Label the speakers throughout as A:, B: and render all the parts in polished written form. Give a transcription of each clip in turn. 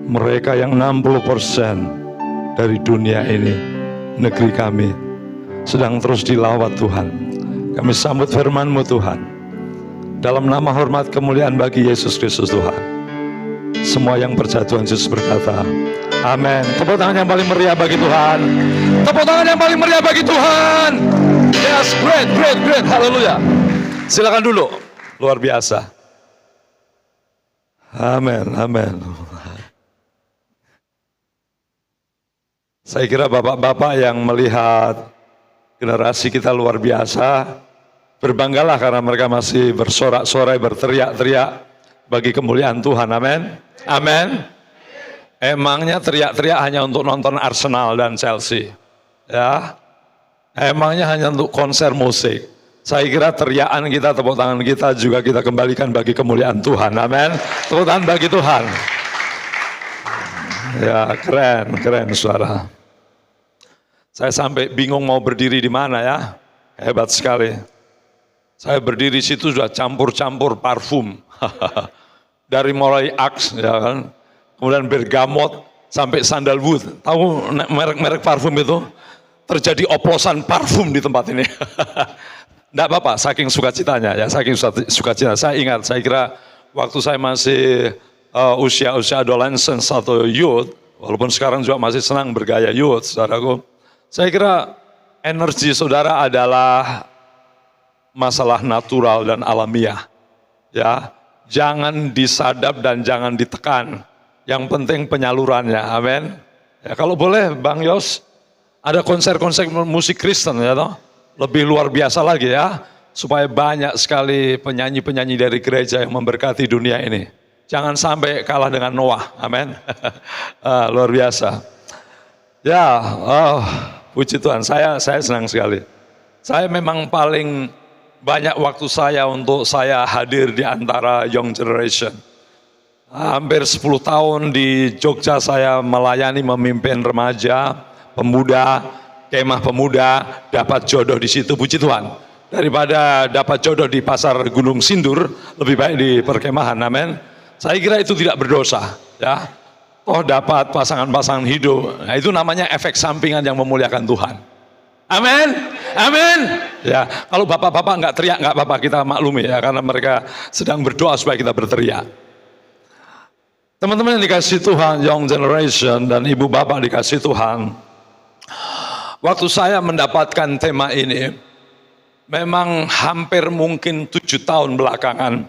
A: mereka yang 60% dari dunia ini, negeri kami, sedang terus dilawat Tuhan. Kami sambut firman-Mu Tuhan. Dalam nama hormat kemuliaan bagi Yesus Kristus Tuhan. Semua yang percaya Tuhan Yesus berkata, amin. Tepuk tangan yang paling meriah bagi Tuhan. Tepuk tangan yang paling meriah bagi Tuhan. Yes, great, great, great. Haleluya. Silakan dulu. Luar biasa. Amin, amin. Saya kira bapak-bapak yang melihat generasi kita luar biasa, berbanggalah karena mereka masih bersorak-sorai, berteriak-teriak bagi kemuliaan Tuhan. Amin. Amin. Emangnya teriak-teriak hanya untuk nonton Arsenal dan Chelsea? Ya. Emangnya hanya untuk konser musik? Saya kira teriakan kita, tepuk tangan kita juga kita kembalikan bagi kemuliaan Tuhan. Amin. Tepuk tangan bagi Tuhan. Ya, keren, keren saudara. Saya sampai bingung mau berdiri di mana ya. Hebat sekali. Saya berdiri di situ sudah campur-campur parfum. Dari mulai Axe, ya kan, kemudian bergamot sampai sandalwood. Tahu merek-merek parfum itu? Terjadi oplosan parfum di tempat ini. Tidak apa-apa, saking sukacitanya ya, saking sukacita. Saya ingat, saya kira waktu saya masih usia-usia adolescence atau youth, walaupun sekarang juga masih senang bergaya youth, saudaraku. Saya kira energi saudara adalah masalah natural dan alamiah. Ya, jangan disadap dan jangan ditekan. Yang penting penyalurannya. Amin. Ya, kalau boleh Bang Yos, ada konser-konser musik Kristen ya toh. Lebih luar biasa lagi ya, supaya banyak sekali penyanyi-penyanyi dari gereja yang memberkati dunia ini. Jangan sampai kalah dengan Noah. Amin. Luar biasa. Ya, puji Tuhan, saya senang sekali. Saya memang paling banyak waktu saya untuk saya hadir di antara young generation. Hampir 10 tahun di Jogja saya melayani, memimpin remaja, pemuda, kemah pemuda, dapat jodoh di situ, puji Tuhan. Daripada dapat jodoh di pasar Gunung Sindur, lebih baik di perkemahan, amin. Saya kira itu tidak berdosa, ya. Oh, dapat pasangan-pasangan hidup, nah, itu namanya efek sampingan yang memuliakan Tuhan. Amin, amin. Ya, kalau bapak-bapak nggak teriak nggak apa-apa, kita maklumi ya, karena mereka sedang berdoa supaya kita berteriak. Teman-teman yang dikasih Tuhan, young generation dan ibu bapak dikasih Tuhan. Waktu saya mendapatkan tema ini, memang hampir mungkin 7 tahun belakangan.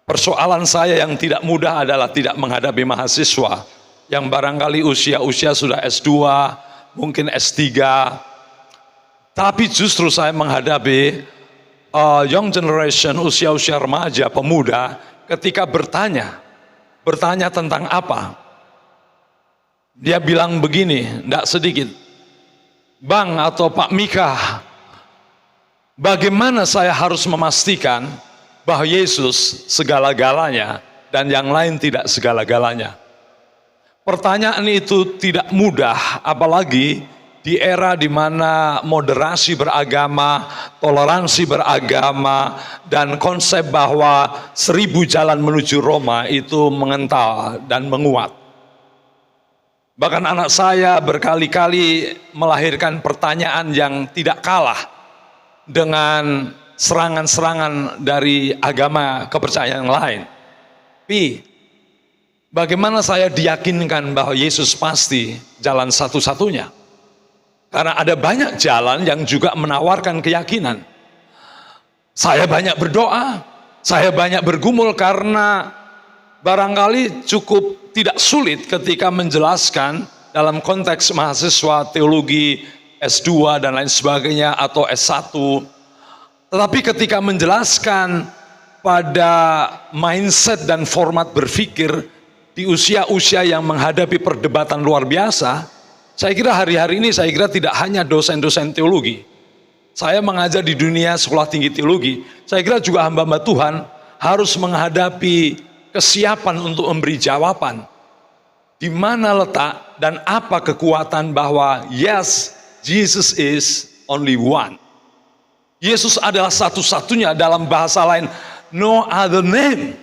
A: Persoalan saya yang tidak mudah adalah tidak menghadapi mahasiswa yang barangkali usia-usia sudah S2, mungkin S3. Tapi justru saya menghadapi young generation, usia-usia remaja, pemuda, ketika bertanya tentang apa? Dia bilang begini, tidak sedikit, Bang atau Pak Mika, bagaimana saya harus memastikan bahwa Yesus segala-galanya dan yang lain tidak segala-galanya? Pertanyaan itu tidak mudah, apalagi di era di mana moderasi beragama, toleransi beragama, dan konsep bahwa 1000 jalan menuju Roma itu mengental dan menguat. Bahkan anak saya berkali-kali melahirkan pertanyaan yang tidak kalah dengan serangan-serangan dari agama kepercayaan yang lain. Bagaimana saya diyakinkan bahwa Yesus pasti jalan satu-satunya? Karena ada banyak jalan yang juga menawarkan keyakinan. Saya banyak berdoa, saya banyak bergumul karena barangkali cukup tidak sulit ketika menjelaskan dalam konteks mahasiswa teologi S2 dan lain sebagainya atau S1. Tetapi ketika menjelaskan pada mindset dan format berpikir di usia-usia yang menghadapi perdebatan luar biasa, saya kira hari-hari ini saya kira tidak hanya dosen-dosen teologi. Saya mengajar di dunia sekolah tinggi teologi. Saya kira juga hamba-hamba Tuhan harus menghadapi kesiapan untuk memberi jawaban. Di mana letak dan apa kekuatan bahwa yes, Jesus is only one. Yesus adalah satu-satunya, dalam bahasa lain, no other name.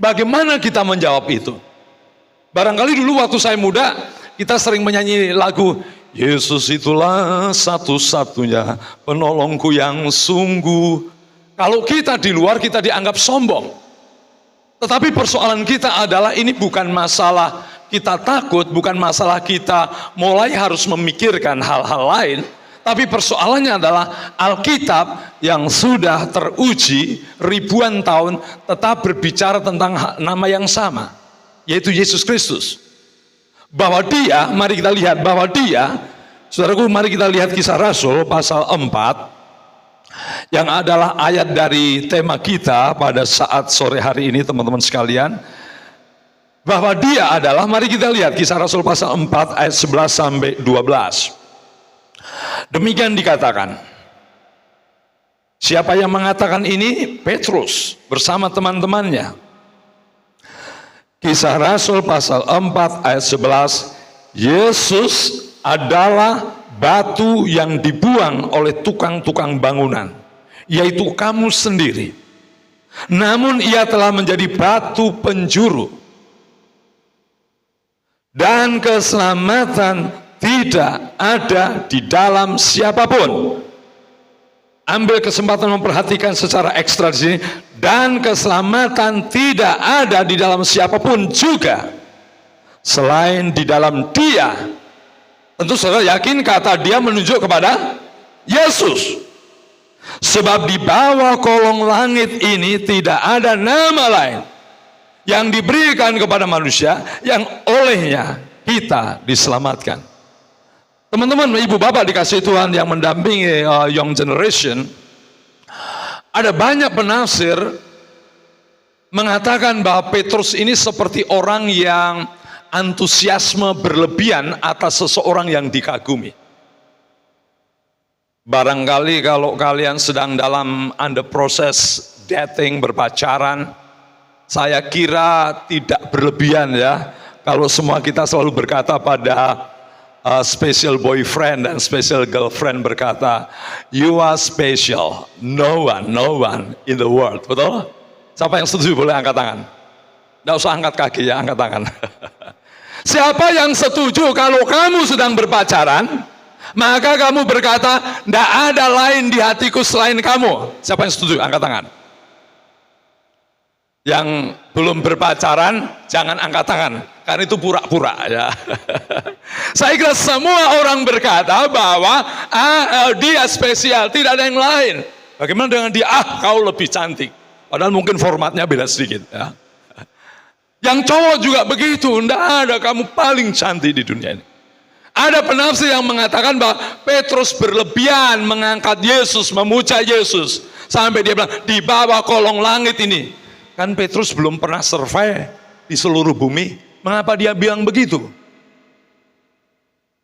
A: Bagaimana kita menjawab itu? Barangkali dulu waktu saya muda, kita sering menyanyi lagu, Yesus itulah satu-satunya penolongku yang sungguh. Kalau kita di luar, kita dianggap sombong. Tetapi persoalan kita adalah ini bukan masalah kita takut, bukan masalah kita mulai harus memikirkan hal-hal lain. Tapi persoalannya adalah Alkitab yang sudah teruji ribuan tahun tetap berbicara tentang nama yang sama, yaitu Yesus Kristus. Bahwa dia, mari kita lihat bahwa dia, saudaraku, mari kita lihat Kisah Rasul pasal 4, yang adalah ayat dari tema kita pada saat sore hari ini, teman-teman sekalian. Bahwa dia adalah, mari kita lihat Kisah Rasul pasal 4 ayat 11 sampai 12. Demikian dikatakan. Siapa yang mengatakan ini? Petrus bersama teman-temannya. Kisah Rasul pasal 4 ayat 11, Yesus adalah batu yang dibuang oleh tukang-tukang bangunan, yaitu kamu sendiri. Namun ia telah menjadi batu penjuru. Dan keselamatan tidak ada di dalam siapapun. Ambil kesempatan memperhatikan secara ekstra di sini. Dan keselamatan tidak ada di dalam siapapun juga selain di dalam Dia. Tentu saudara yakin kata Dia menunjuk kepada Yesus. Sebab di bawah kolong langit ini tidak ada nama lain yang diberikan kepada manusia yang olehnya kita diselamatkan. Teman-teman, ibu bapak dikasih Tuhan yang mendampingi Young Generation, ada banyak penafsir mengatakan bahwa Petrus ini seperti orang yang antusiasme berlebihan atas seseorang yang dikagumi. Barangkali kalau kalian sedang dalam under proses dating, berpacaran, saya kira tidak berlebihan ya, kalau semua kita selalu berkata pada special boyfriend dan special girlfriend berkata, you are special, no one in the world. Betul? Siapa yang setuju boleh angkat tangan. Tidak usah angkat kaki ya, angkat tangan. Siapa yang setuju kalau kamu sedang berpacaran, maka kamu berkata, tidak ada lain di hatiku selain kamu. Siapa yang setuju? Angkat tangan. Yang belum berpacaran, jangan angkat tangan. Karena itu pura-pura ya. Saya kira semua orang berkata bahwa dia spesial, tidak ada yang lain. Bagaimana dengan dia? Kau lebih cantik. Padahal mungkin formatnya beda sedikit ya. Yang cowok juga begitu, tidak ada, kamu paling cantik di dunia ini. Ada penafsir yang mengatakan bahwa Petrus berlebihan mengangkat Yesus, memuja Yesus. Sampai dia bilang, di bawah kolong langit ini. Kan Petrus belum pernah survei di seluruh bumi. Mengapa dia bilang begitu?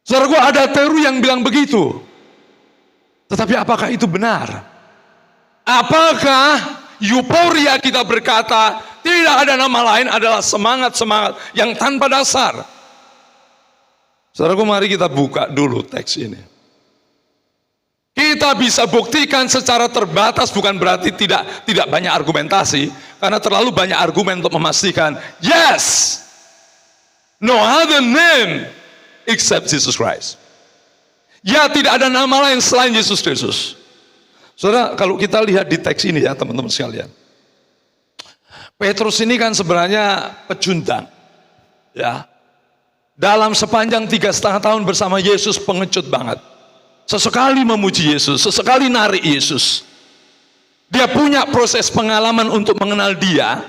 A: Saudaraku, ada teori yang bilang begitu. Tetapi apakah itu benar? Apakah euforia kita berkata tidak ada nama lain adalah semangat-semangat yang tanpa dasar? Saudaraku, mari kita buka dulu teks ini. Kita bisa buktikan secara terbatas, bukan berarti tidak banyak argumentasi, karena terlalu banyak argumen untuk memastikan, yes, no other name except Jesus Christ. Ya, tidak ada nama lain selain Yesus Kristus. Saudara, kalau kita lihat di teks ini ya teman-teman sekalian, Petrus ini kan sebenarnya pecundang, ya. Dalam sepanjang 3,5 tahun bersama Yesus pengecut banget. Sesekali memuji Yesus, sesekali narik Yesus. Dia punya proses pengalaman untuk mengenal Dia.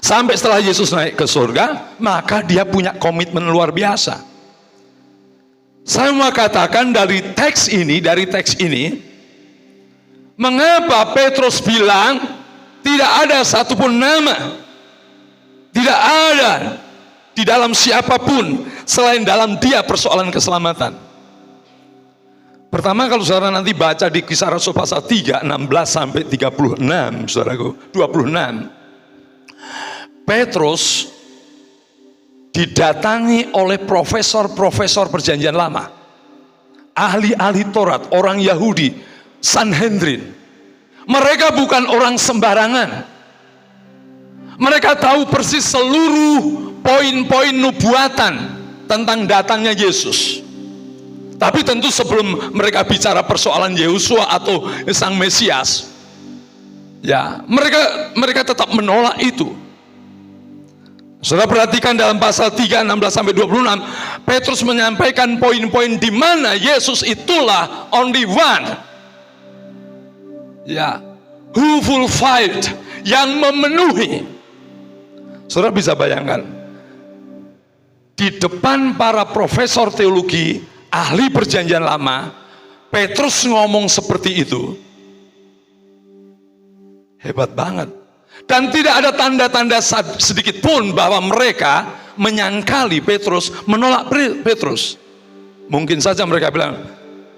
A: Sampai setelah Yesus naik ke surga, maka dia punya komitmen luar biasa. Saya mau katakan dari teks ini, mengapa Petrus bilang tidak ada satupun nama, tidak ada di dalam siapapun selain dalam Dia persoalan keselamatan. Pertama, kalau saudara nanti baca di Kisah Rasul pasal 3, 16 sampai 36, saudaraku, 26. Petrus didatangi oleh profesor-profesor perjanjian lama, ahli-ahli Taurat, orang Yahudi, Sanhedrin. Mereka bukan orang sembarangan. Mereka tahu persis seluruh poin-poin nubuatan tentang datangnya Yesus. Tapi tentu sebelum mereka bicara persoalan Yehosua atau Sang Mesias, ya, mereka tetap menolak itu. Saudara perhatikan dalam pasal 3, 16-26, Petrus menyampaikan poin-poin di mana Yesus itulah only one, ya, who fulfilled, yang memenuhi. Saudara bisa bayangkan, di depan para profesor teologi, ahli perjanjian lama, Petrus ngomong seperti itu. Hebat banget. Dan tidak ada tanda-tanda sedikit pun bahwa mereka menyangkali Petrus, menolak Petrus. Mungkin saja mereka bilang,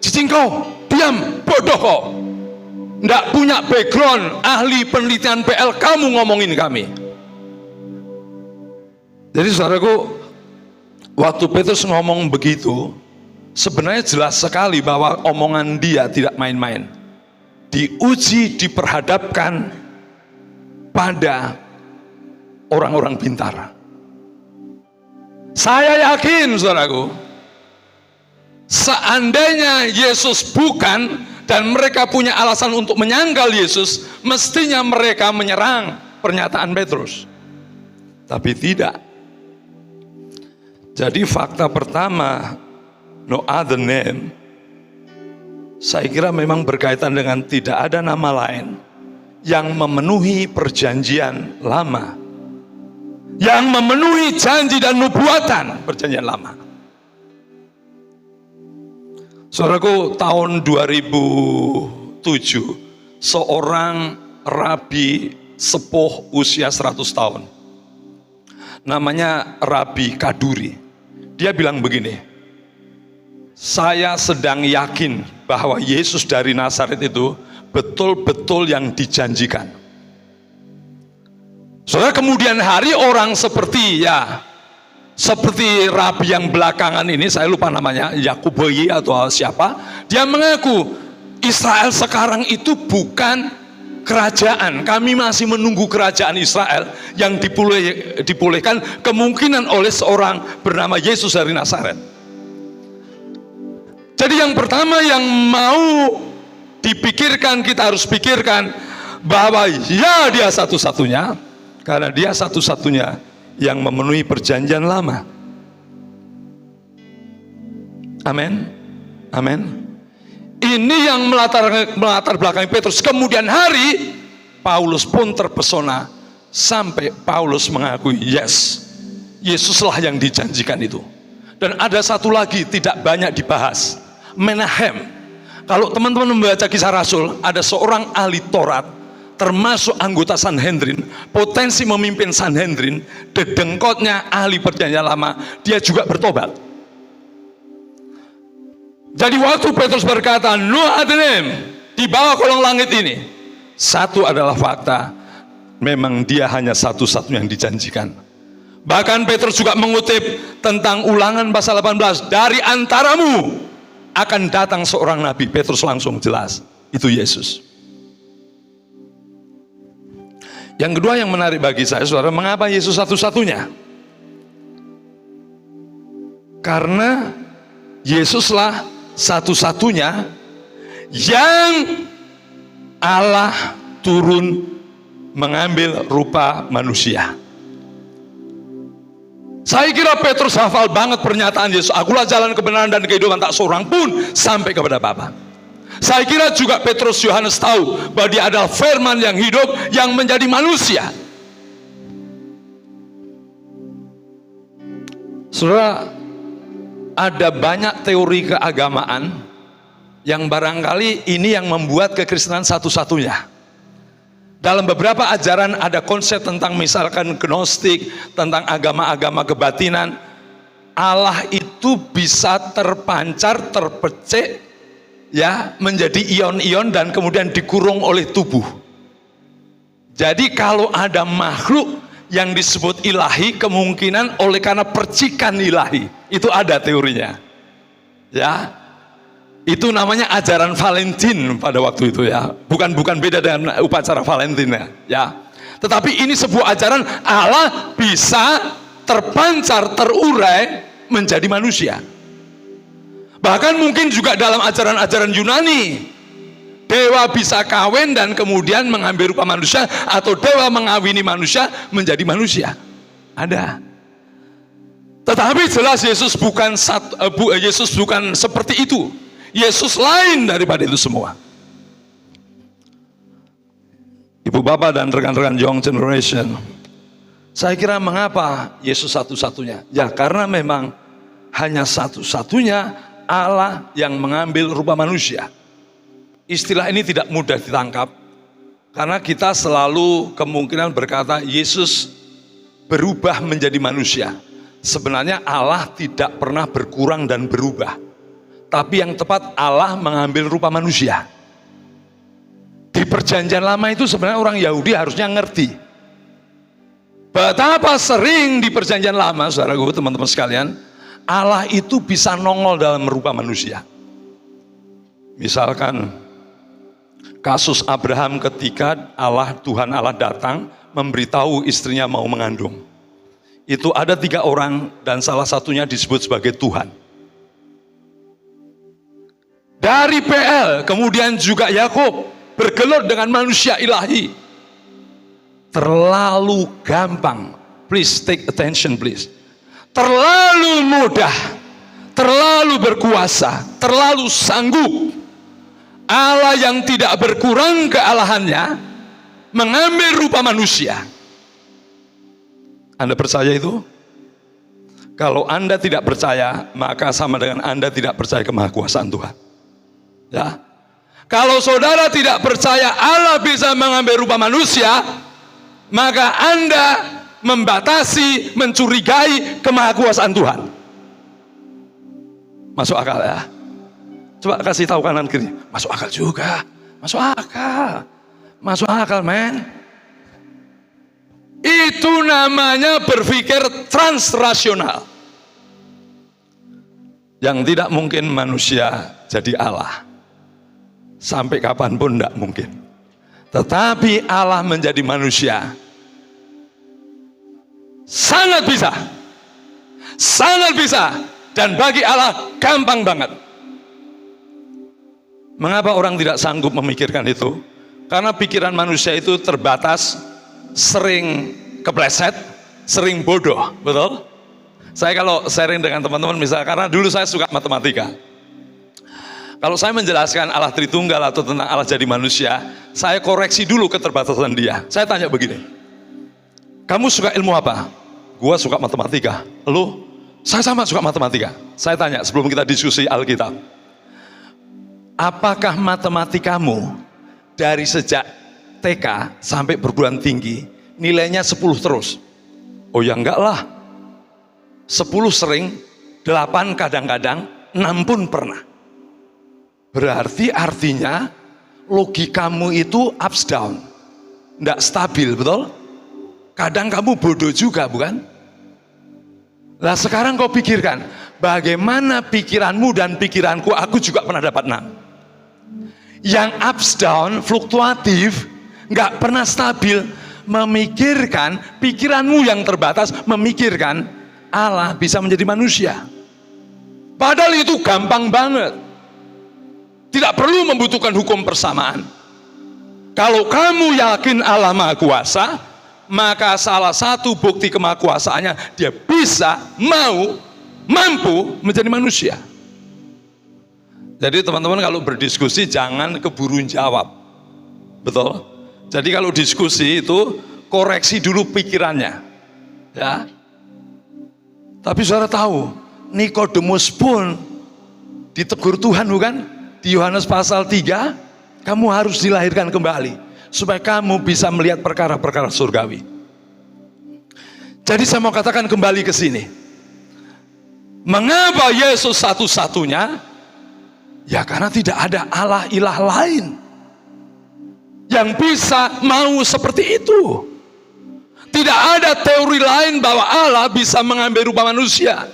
A: cicing kau, diam, bodoh kau. Tidak punya background, ahli penelitian PL, kamu ngomongin kami. Jadi saudaraku, waktu Petrus ngomong begitu, sebenarnya jelas sekali bahwa omongan dia tidak main-main. Diuji, diperhadapkan pada orang-orang pintar. Saya yakin, saudaraku, seandainya Yesus bukan dan mereka punya alasan untuk menyangkal Yesus, mestinya mereka menyerang pernyataan Petrus. Tapi tidak. Jadi fakta pertama, no other name, saya kira memang berkaitan dengan tidak ada nama lain yang memenuhi perjanjian lama, yang memenuhi janji dan nubuatan perjanjian lama. Saudaraku, tahun 2007 seorang rabi sepuh usia 100 tahun, namanya Rabi Kaduri, dia bilang begini, saya sedang yakin bahwa Yesus dari Nazaret itu betul-betul yang dijanjikan. Soalnya kemudian hari orang seperti Rabi yang belakangan ini, saya lupa namanya, Yakuboyi atau siapa, dia mengaku Israel sekarang itu bukan kerajaan, kami masih menunggu kerajaan Israel yang dipulihkan kemungkinan oleh seorang bernama Yesus dari Nazaret. Jadi yang pertama yang mau dipikirkan, kita harus pikirkan bahwa ya dia satu-satunya, karena dia satu-satunya yang memenuhi perjanjian lama. Amin. Amin. Ini yang melatar belakangi Petrus. Kemudian hari Paulus pun terpesona sampai Paulus mengakui, yes, Yesuslah yang dijanjikan itu. Dan ada satu lagi tidak banyak dibahas, Menahem. Kalau teman-teman membaca Kisah Rasul, ada seorang ahli Taurat, termasuk anggota Sanhedrin, potensi memimpin Sanhedrin, dedengkotnya ahli perjanjian lama, dia juga bertobat. Jadi waktu Petrus berkata, no other name, di bawah kolong langit ini, satu adalah fakta, memang dia hanya satu-satunya yang dijanjikan. Bahkan Petrus juga mengutip tentang Ulangan pasal 18, dari antaramu akan datang seorang nabi. Petrus langsung jelas, itu Yesus. Yang kedua yang menarik bagi saya, saudara, mengapa Yesus satu-satunya? Karena Yesuslah satu-satunya yang Allah turun mengambil rupa manusia. Saya kira Petrus hafal banget pernyataan Yesus, akulah jalan kebenaran dan kehidupan, tak seorang pun sampai kepada Bapa. Saya kira juga Petrus Yohanes tahu bahwa dia adalah firman yang hidup yang menjadi manusia. Saudara, ada banyak teori keagamaan yang barangkali ini yang membuat kekristenan satu-satunya. Dalam beberapa ajaran ada konsep tentang misalkan gnostik, tentang agama-agama kebatinan. Allah itu bisa terpancar, terpecik, ya, menjadi ion-ion dan kemudian dikurung oleh tubuh. Jadi kalau ada makhluk yang disebut ilahi, kemungkinan oleh karena percikan ilahi, itu ada teorinya, ya. Itu namanya ajaran Valentin pada waktu itu, ya. Bukan beda dengan upacara Valentin, ya. Tetapi ini sebuah ajaran Allah bisa terpancar, terurai menjadi manusia. Bahkan mungkin juga dalam ajaran-ajaran Yunani, dewa bisa kawin dan kemudian mengambil rupa manusia, atau dewa mengawini manusia menjadi manusia. Ada. Tetapi jelas Yesus bukan seperti itu. Yesus lain daripada itu semua. Ibu bapak dan rekan-rekan Young Generation, saya kira mengapa Yesus satu-satunya? Ya karena memang hanya satu-satunya Allah yang mengambil rupa manusia. Istilah ini tidak mudah ditangkap, karena kita selalu kemungkinan berkata Yesus berubah menjadi manusia. Sebenarnya Allah tidak pernah berkurang dan berubah, tapi yang tepat Allah mengambil rupa manusia. Di perjanjian lama itu sebenarnya orang Yahudi harusnya ngerti betapa sering di perjanjian lama, saudaraku, teman-teman sekalian, Allah itu bisa nongol dalam rupa manusia. Misalkan kasus Abraham ketika Tuhan Allah datang memberitahu istrinya mau mengandung. Itu ada 3 orang dan salah satunya disebut sebagai Tuhan. Dari PL kemudian juga Yakub bergelut dengan manusia ilahi. Terlalu gampang. Please take attention please. Terlalu mudah, terlalu berkuasa, terlalu sanggup. Allah yang tidak berkurang kealahannya mengambil rupa manusia. Anda percaya itu? Kalau Anda tidak percaya, maka sama dengan Anda tidak percaya kemahakuasaan Tuhan. Ya. Kalau saudara tidak percaya Allah bisa mengambil rupa manusia, maka Anda membatasi, mencurigai kemahakuasaan Tuhan. Masuk akal ya? Coba kasih tahu kanan kiri. Masuk akal juga. Masuk akal. Masuk akal, men. Itu namanya berpikir transrasional. Yang tidak mungkin manusia jadi Allah. Sampai kapanpun tidak mungkin. Tetapi Allah menjadi manusia sangat bisa. Sangat bisa. Dan bagi Allah gampang banget. Mengapa orang tidak sanggup memikirkan itu? Karena pikiran manusia itu terbatas, sering kepleset, sering bodoh, betul? Saya kalau sharing dengan teman-teman misalnya, karena dulu saya suka matematika. Kalau saya menjelaskan Allah Tritunggal atau tentang Allah jadi manusia, saya koreksi dulu keterbatasan dia. Saya tanya begini, kamu suka ilmu apa? Gua suka matematika. Lu? Saya sama suka matematika. Saya tanya sebelum kita diskusi Alkitab, apakah matematikamu dari sejak TK sampai perguruan tinggi nilainya 10 terus? Oh ya enggak lah, 10 sering, 8 kadang-kadang, 6 pun pernah. Berarti artinya logikamu itu ups down, enggak stabil, betul? Kadang kamu bodoh juga, bukan? Nah sekarang kau pikirkan, bagaimana pikiranmu dan pikiranku, aku juga pernah dapat 6. Yang ups down, fluktuatif, nggak pernah stabil, memikirkan, pikiranmu yang terbatas, memikirkan Allah bisa menjadi manusia. Padahal itu gampang banget. Tidak perlu membutuhkan hukum persamaan. Kalau kamu yakin Allah Maha Kuasa, maka salah satu bukti kemahakuasaannya, dia bisa, mampu menjadi manusia. Jadi teman-teman kalau berdiskusi jangan keburu jawab, betul? Jadi kalau diskusi itu koreksi dulu pikirannya, ya. Tapi saudara tahu, Nikodemus pun ditegur Tuhan, bukan? Di Yohanes pasal 3, kamu harus dilahirkan kembali supaya kamu bisa melihat perkara-perkara surgawi. Jadi saya mau katakan kembali ke sini. Mengapa Yesus satu-satunya? Ya karena tidak ada Allah ilah lain yang bisa mau seperti itu. Tidak ada teori lain bahwa Allah bisa mengambil rupa manusia.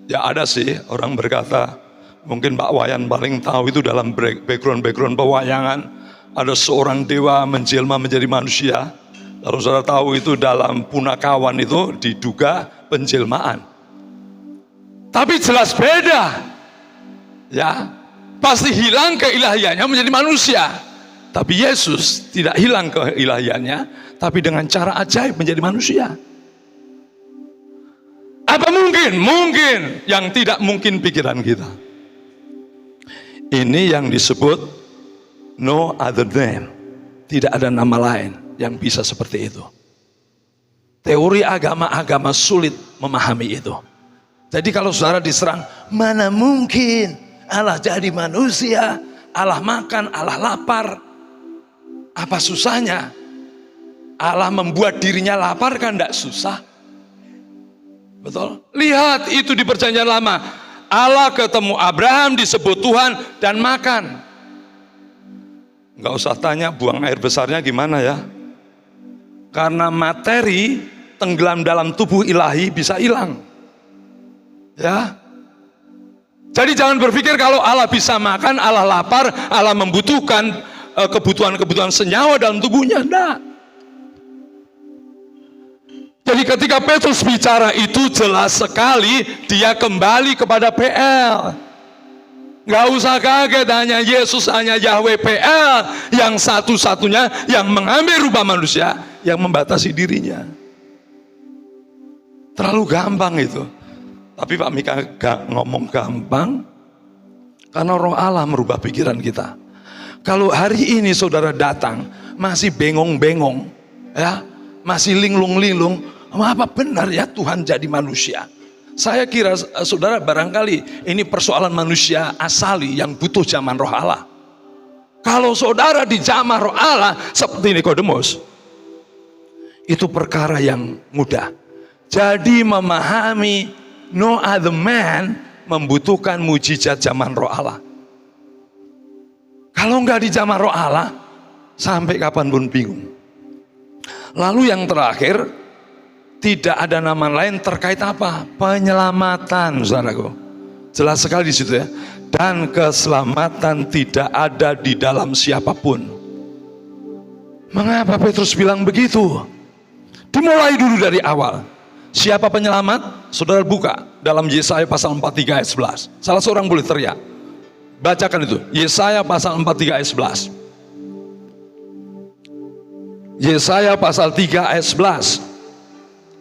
A: Ya ada sih, orang berkata, mungkin Pak Wayan paling tahu itu dalam background pewayangan, ada seorang dewa menjelma menjadi manusia, Kalau saudara tahu itu dalam punakawan itu diduga penjelmaan. Tapi jelas beda. Ya, pasti hilang keilahiannya menjadi manusia. Tapi Yesus tidak hilang keilahiannya, tapi dengan cara ajaib menjadi manusia. Apa mungkin? Mungkin yang tidak mungkin pikiran kita. Ini yang disebut no other name. Tidak ada nama lain yang bisa seperti itu. Teori agama-agama sulit memahami itu. Jadi kalau saudara diserang, mana mungkin Allah jadi manusia, Allah makan, Allah lapar. Apa susahnya? Allah membuat dirinya lapar kan tidak susah. Betul? Lihat itu di perjanjian lama. Allah ketemu Abraham disebut Tuhan dan makan. Nggak usah tanya buang air besarnya gimana ya. Karena materi tenggelam dalam tubuh ilahi bisa hilang. Ya. Jadi jangan berpikir kalau Allah bisa makan, Allah lapar, Allah membutuhkan kebutuhan-kebutuhan senyawa dalam tubuhnya. Enggak. Jadi ketika Petrus bicara itu jelas sekali dia kembali kepada PL. Nggak usah kaget, hanya Yesus, hanya Yahweh PL yang satu-satunya yang mengambil rupa manusia, yang membatasi dirinya. Terlalu gampang itu. Tapi Pak Mika gak ngomong gampang, karena Roh Allah merubah pikiran kita. Kalau hari ini saudara datang masih bengong-bengong, ya, masih linglung-linglung, apa benar ya Tuhan jadi manusia? Saya kira saudara barangkali ini persoalan manusia asali yang butuh zaman Roh Allah. Kalau saudara di zaman Roh Allah seperti Nikodemus, itu perkara yang mudah. Jadi memahami no other man membutuhkan mujizat zaman Roh Allah. Kalau enggak di zaman Roh Allah, sampai kapanpun bingung. Lalu yang terakhir, tidak ada nama lain terkait apa? Penyelamatan, saudaraku. Jelas sekali di situ ya. Dan keselamatan tidak ada di dalam siapapun. Mengapa Petrus bilang begitu? Dimulai dulu dari awal. Siapa penyelamat? Saudara buka dalam Yesaya pasal 43 ayat 11. Salah seorang boleh teriak. Bacakan itu. Yesaya pasal 43 ayat 11. Yesaya pasal 3 ayat 11.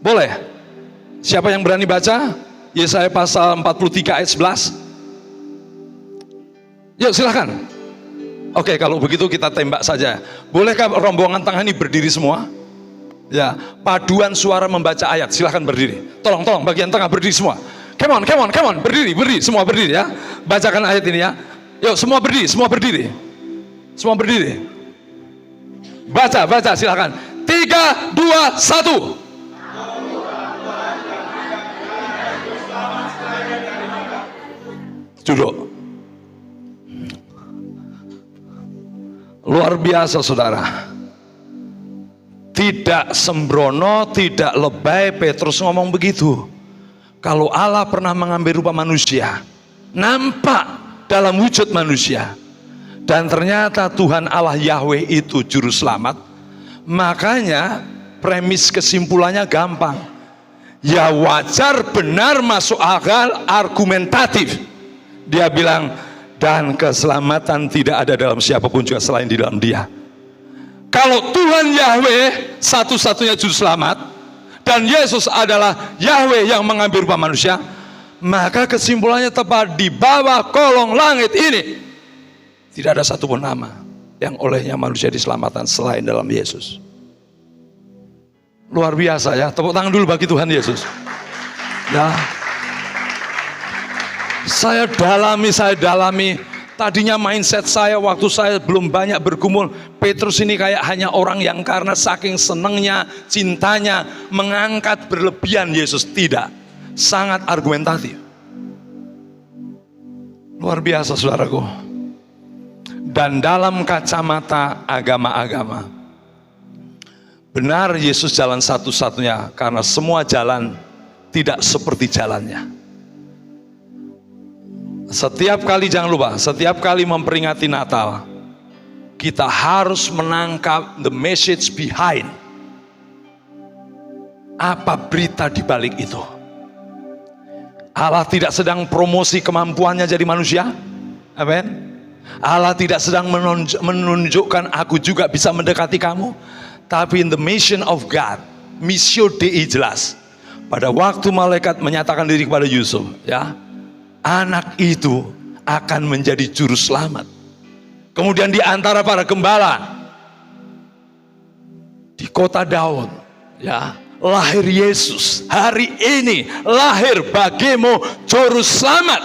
A: Boleh? Siapa yang berani baca? Yesaya pasal 43 ayat 11. Yuk silakan. Oke, kalau begitu kita tembak saja. Bolehkah rombongan tengah ini berdiri semua? Ya, paduan suara membaca ayat. Silahkan berdiri. Tolong bagian tengah berdiri semua. Come on, berdiri, semua berdiri ya. Bacakan ayat ini ya. Yuk, semua berdiri. Semua berdiri. Baca, silahkan. 3, 2, 1. Duduk. Luar biasa saudara. Tidak sembrono, tidak lebay Petrus ngomong begitu. Kalau Allah pernah mengambil rupa manusia, nampak dalam wujud manusia, dan ternyata Tuhan Allah Yahweh itu juru selamat, makanya premis kesimpulannya gampang. Ya wajar, benar, masuk akal, argumentatif. Dia bilang, dan keselamatan tidak ada dalam siapapun juga selain di dalam Dia. Kalau Tuhan Yahweh satu-satunya juru selamat, dan Yesus adalah Yahweh yang mengambil rupa manusia, maka kesimpulannya tepat. Di bawah kolong langit ini tidak ada satupun nama yang olehnya manusia diselamatkan selain dalam Yesus. Luar biasa ya. Tepuk tangan dulu bagi Tuhan Yesus. Ya. Saya dalami. Tadinya mindset saya waktu saya belum banyak bergumul, Petrus ini kayak hanya orang yang karena saking senengnya, cintanya, mengangkat berlebihan Yesus. Tidak, sangat argumentatif. Luar biasa saudaraku. Dan dalam kacamata agama-agama, benar Yesus jalan satu-satunya, karena semua jalan tidak seperti jalannya. Setiap kali, jangan lupa, setiap kali memperingati Natal, kita harus menangkap the message behind. Apa berita di balik itu? Allah tidak sedang promosi kemampuannya jadi manusia. Amin. Allah tidak sedang menunjukkan aku juga bisa mendekati kamu. Tapi in the mission of God, missio Dei jelas. Pada waktu malaikat menyatakan diri kepada Yusuf, ya, anak itu akan menjadi juru selamat. Kemudian di antara para gembala di kota Daud, ya, lahir Yesus. Hari ini lahir bagimu juru selamat.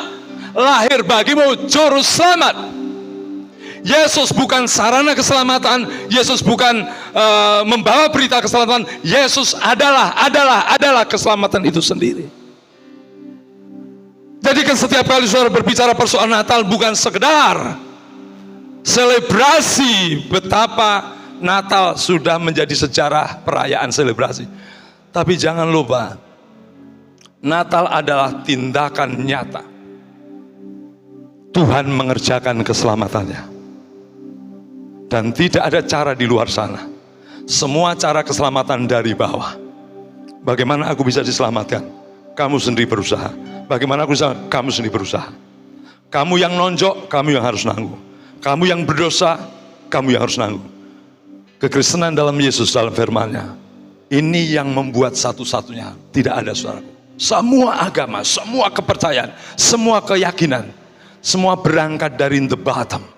A: Lahir bagimu juru selamat. Yesus bukan sarana keselamatan, Yesus bukan membawa berita keselamatan, Yesus adalah keselamatan itu sendiri. Jadi kan setiap kali saudara berbicara persoalan Natal bukan sekedar selebrasi betapa Natal sudah menjadi sejarah perayaan selebrasi. Tapi jangan lupa, Natal adalah tindakan nyata. Tuhan mengerjakan keselamatannya. Dan tidak ada cara di luar sana. Semua cara keselamatan dari bawah. Bagaimana aku bisa diselamatkan? Kamu sendiri berusaha. Bagaimana aku bisa? Kamu sendiri berusaha. Kamu yang nonjok, kamu yang harus nanggung. Kamu yang berdosa, kamu yang harus nanggung. Kekristenan dalam Yesus, dalam firman-Nya, ini yang membuat satu-satunya. Tidak ada, saudaraku. Semua agama, semua kepercayaan, semua keyakinan, semua berangkat dari the bottom.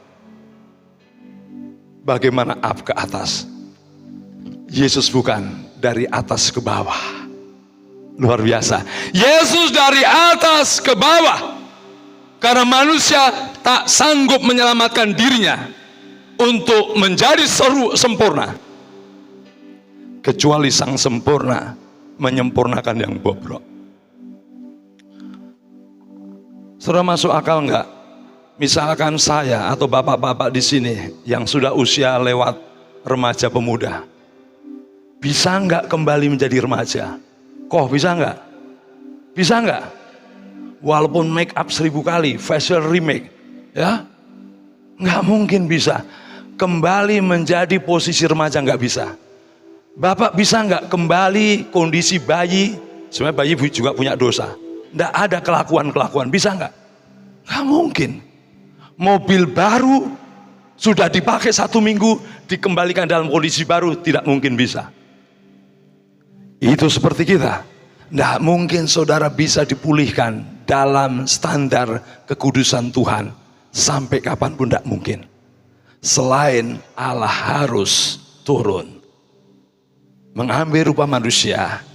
A: Bagaimana up ke atas? Yesus bukan dari atas ke bawah. Luar biasa. Yesus dari atas ke bawah. Karena manusia tak sanggup menyelamatkan dirinya untuk menjadi sempurna. Kecuali sang sempurna menyempurnakan yang bobrok. Saudara, masuk akal enggak? Misalkan saya atau bapak-bapak di sini yang sudah usia lewat remaja pemuda, bisa nggak kembali menjadi remaja? Kok bisa nggak? Bisa nggak? Walaupun make up 1000 kali, facial remake, ya, nggak mungkin bisa. Kembali menjadi posisi remaja nggak bisa. Bapak bisa nggak kembali kondisi bayi? Sebenarnya bayi juga punya dosa. Nggak ada kelakuan-kelakuan, bisa nggak? Nggak mungkin. Mobil baru sudah dipakai 1 minggu, dikembalikan dalam kondisi baru, tidak mungkin bisa. Itu seperti kita. Tidak mungkin saudara bisa dipulihkan dalam standar kekudusan Tuhan. Sampai kapanpun tidak mungkin. Selain Allah harus turun. Mengambil rupa manusia.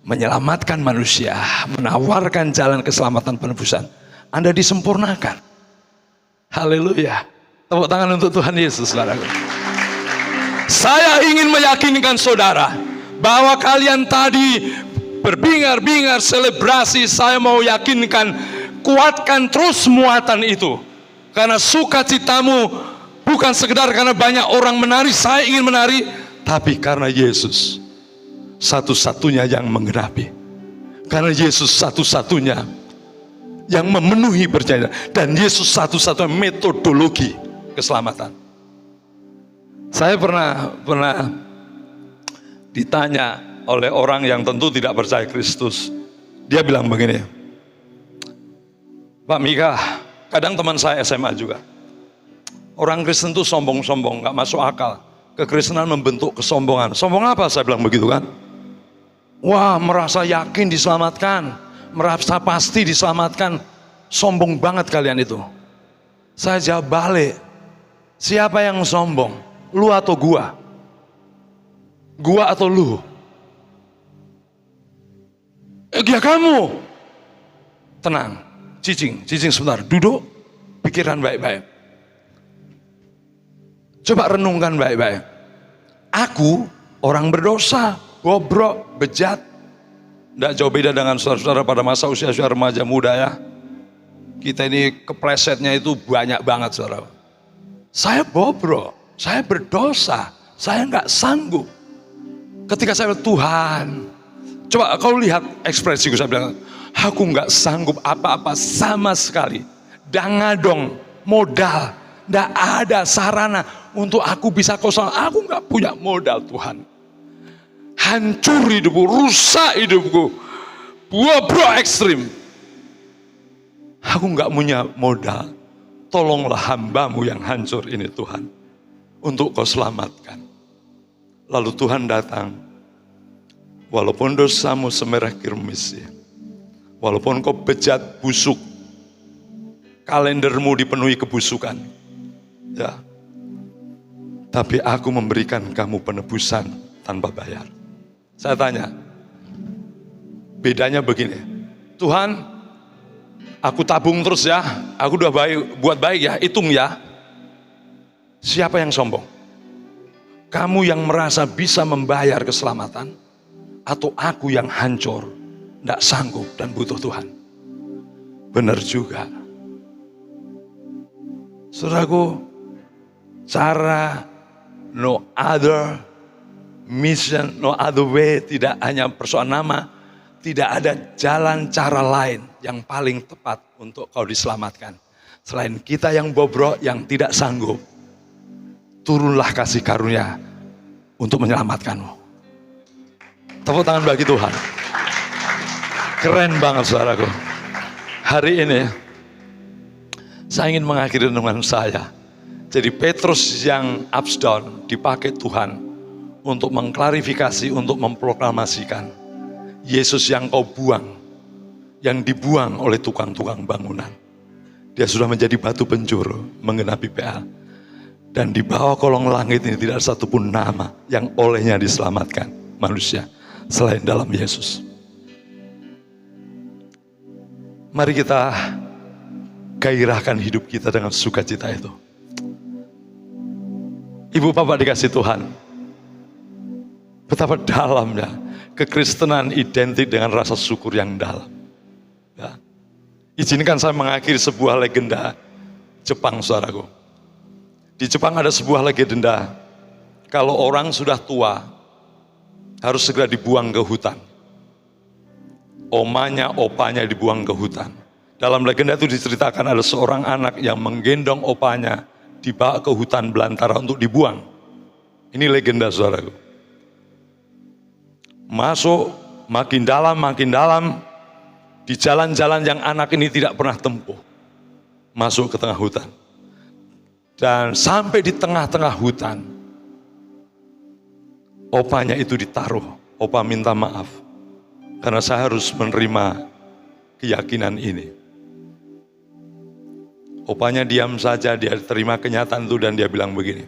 A: Menyelamatkan manusia. Menawarkan jalan keselamatan penebusan. Anda disempurnakan. Haleluya. Tepuk tangan untuk Tuhan Yesus, saudaraku. Saya ingin meyakinkan saudara bahwa kalian tadi berbingar-bingar selebrasi. Saya mau yakinkan, kuatkan terus muatan itu. Karena sukacitamu bukan sekedar karena banyak orang menari, saya ingin menari, tapi karena Yesus satu-satunya yang menggenapi. Karena Yesus satu-satunya yang memenuhi perjanjian, dan Yesus satu-satunya metodologi keselamatan. Saya pernah ditanya oleh orang yang tentu tidak percaya Kristus. Dia bilang begini, Pak Mika, kadang teman saya SMA juga, orang Kristen itu sombong-sombong, gak masuk akal. Kekristenan membentuk kesombongan. Sombong apa? Saya bilang begitu kan. Wah, merasa yakin diselamatkan, merasa pasti diselamatkan. Sombong banget kalian itu. Saya jawab balik, siapa yang sombong? Lu atau gua? Gua atau lu? Ya kamu. Tenang, cicing sebentar, duduk, pikiran baik-baik. Coba renungkan baik-baik. Aku orang berdosa, bobrok, bejat. Tidak jauh beda dengan saudara-saudara pada masa usia remaja muda ya. Kita ini keplesetnya itu banyak banget, saudara. Saya bobrok, saya berdosa, saya nggak sanggup. Ketika saya bilang, Tuhan, coba kau lihat ekspresiku, saya bilang, aku nggak sanggup apa-apa sama sekali. Dangadong, modal, nggak ada sarana untuk aku bisa kosong. Aku nggak punya modal, Tuhan. hancur hidupku, rusak hidupku, bobrok ekstrim. Aku nggak punya modal, tolonglah hambamu yang hancur ini Tuhan, untuk kau selamatkan. Lalu Tuhan datang, walaupun dosamu semerah kirmis, walaupun kau bejat busuk, kalendermu dipenuhi kebusukan, ya, tapi aku memberikan kamu penebusan tanpa bayar. Saya tanya, bedanya begini, Tuhan, aku tabung terus ya, aku udah buat baik ya, hitung ya. Siapa yang sombong? Kamu yang merasa bisa membayar keselamatan, atau aku yang hancur, tidak sanggup dan butuh Tuhan? Benar juga. Saudaraku, cara no other mission, no other way, tidak hanya persoalan nama, tidak ada jalan cara lain yang paling tepat untuk kau diselamatkan. Selain kita yang bobrok, yang tidak sanggup, turunlah kasih karunia untuk menyelamatkanmu. Tepuk tangan bagi Tuhan. Keren banget saudaraku. Hari ini, saya ingin mengakhiri renungan saya. Jadi Petrus yang ups down dipakai Tuhan untuk mengklarifikasi, untuk memproklamasikan Yesus yang kau buang, yang dibuang oleh tukang-tukang bangunan. Dia sudah menjadi batu penjuru menggenapi PA. Dan di bawah kolong langit ini tidak ada satupun nama yang olehnya diselamatkan manusia selain dalam Yesus. Mari kita gairahkan hidup kita dengan sukacita itu. Ibu bapak dikasih Tuhan, betapa dalamnya kekristenan identik dengan rasa syukur yang dalam. Ya. Izinkan saya mengakhiri sebuah legenda Jepang, saudaraku. Di Jepang ada sebuah legenda, kalau orang sudah tua, harus segera dibuang ke hutan. Omanya, opanya dibuang ke hutan. Dalam legenda itu diceritakan ada seorang anak yang menggendong opanya, dibawa ke hutan belantara untuk dibuang. Ini legenda saudaraku. Masuk, makin dalam, di jalan-jalan yang anak ini tidak pernah tempuh. Masuk ke tengah hutan. Dan sampai di tengah-tengah hutan, opanya itu ditaruh. Opa minta maaf, karena saya harus menerima keyakinan ini. Opanya diam saja, dia terima kenyataan itu dan dia bilang begini,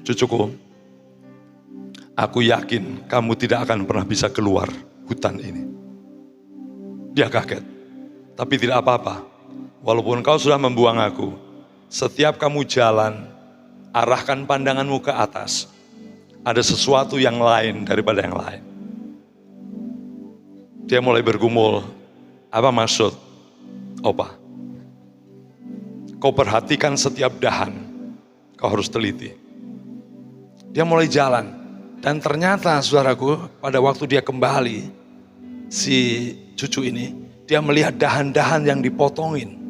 A: cucuku, aku yakin kamu tidak akan pernah bisa keluar hutan ini. Dia kaget, tapi tidak apa-apa. Walaupun kau sudah membuang aku, setiap kamu jalan, arahkan pandanganmu ke atas. Ada sesuatu yang lain daripada yang lain. Dia mulai bergumul, apa maksud? Opa, kau perhatikan setiap dahan, kau harus teliti. Dia mulai jalan, dan ternyata saudaraku, pada waktu dia kembali, si cucu ini, dia melihat dahan-dahan yang dipotongin,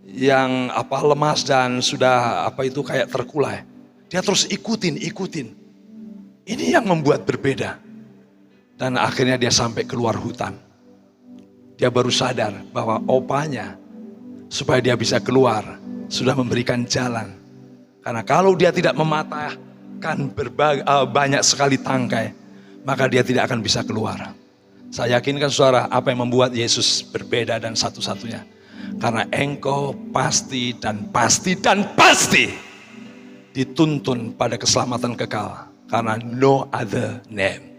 A: yang lemas dan sudah kayak terkulai. Dia terus ikutin. Ini yang membuat berbeda. Dan akhirnya dia sampai keluar hutan. Dia baru sadar bahwa opanya, supaya dia bisa keluar, sudah memberikan jalan. Karena kalau dia tidak mematahkan banyak sekali tangkai, maka dia tidak akan bisa keluar. Saya yakinkan saudara, apa yang membuat Yesus berbeda dan satu-satunya. Karena engkau pasti dituntun pada keselamatan kekal. Karena no other name,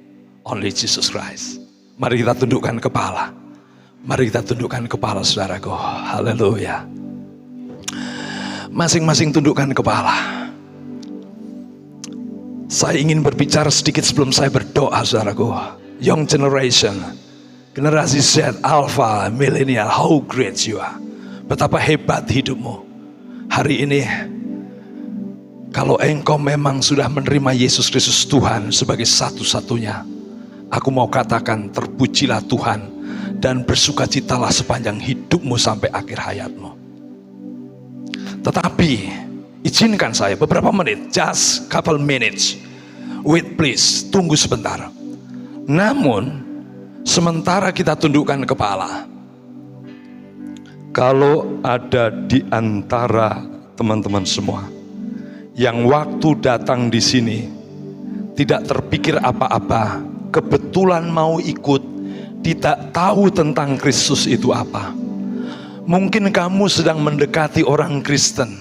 A: only Jesus Christ. Mari kita tundukkan kepala. Mari kita tundukkan kepala saudaraku. Haleluya. Masing-masing tundukkan kepala. Saya ingin berbicara sedikit sebelum saya berdoa saudaraku. Young generation, generasi Z, Alpha, Millennial, how great you are. Betapa hebat hidupmu. Hari ini, kalau engkau memang sudah menerima Yesus Kristus Tuhan sebagai satu-satunya, aku mau katakan terpujilah Tuhan. Dan bersukacitalah sepanjang hidupmu sampai akhir hayatmu. Tetapi izinkan saya beberapa menit, just couple minutes, Wait please, tunggu sebentar. Namun, sementara kita tundukkan kepala, kalau ada di antara teman-teman semua yang waktu datang di sini tidak terpikir apa-apa, kebetulan mau ikut, tidak tahu tentang Kristus itu apa. Mungkin kamu sedang mendekati orang Kristen,